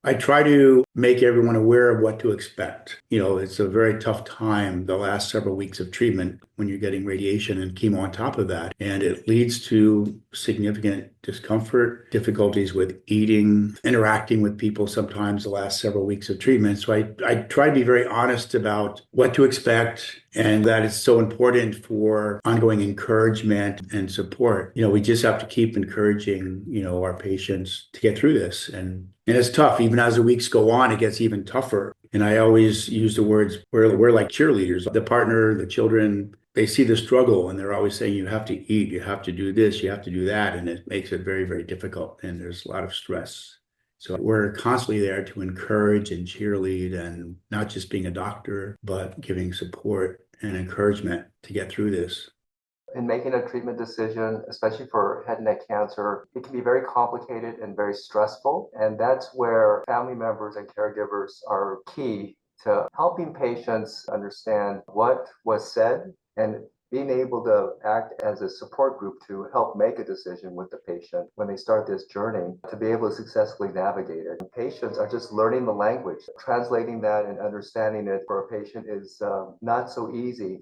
I try to make everyone aware of what to expect. It's a very tough time, the last several weeks of treatment, when you're getting radiation and chemo on top of that. And it leads to significant discomfort, difficulties with eating, interacting with people sometimes the last several weeks of treatment. So I try to be very honest about what to expect and that it's so important for ongoing encouragement and support. We just have to keep encouraging, our patients to get through this. And it's tough. Even as the weeks go on, it gets even tougher. And I always use the words, we're like cheerleaders. The partner, the children, they see the struggle and they're always saying, you have to eat, you have to do this, you have to do that. And it makes it very, very difficult. And there's a lot of stress. So we're constantly there to encourage and cheerlead and not just being a doctor, but giving support and encouragement to get through this. In making a treatment decision, especially for head and neck cancer, it can be very complicated and very stressful. And that's where family members and caregivers are key to helping patients understand what was said and being able to act as a support group to help make a decision with the patient when they start this journey to be able to successfully navigate it. And patients are just learning the language. Translating that and understanding it for a patient is not so easy.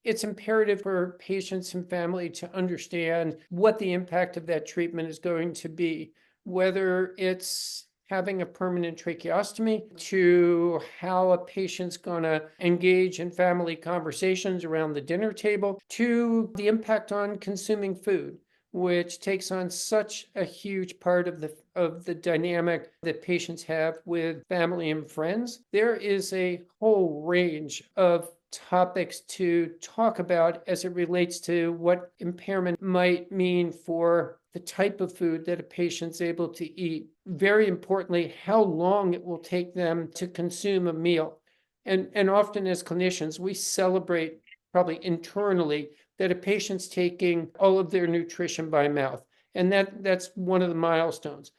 It's imperative for patients and family to understand what the impact of that treatment is going to be, whether it's having a permanent tracheostomy to how a patient's going to engage in family conversations around the dinner table to the impact on consuming food, which takes on such a huge part of the dynamic that patients have with family and friends. There is a whole range of topics to talk about as it relates to what impairment might mean for the type of food that a patient's able to eat. Very importantly, how long it will take them to consume a meal. And often as clinicians, we celebrate probably internally that a patient's taking all of their nutrition by mouth. And that's one of the milestones.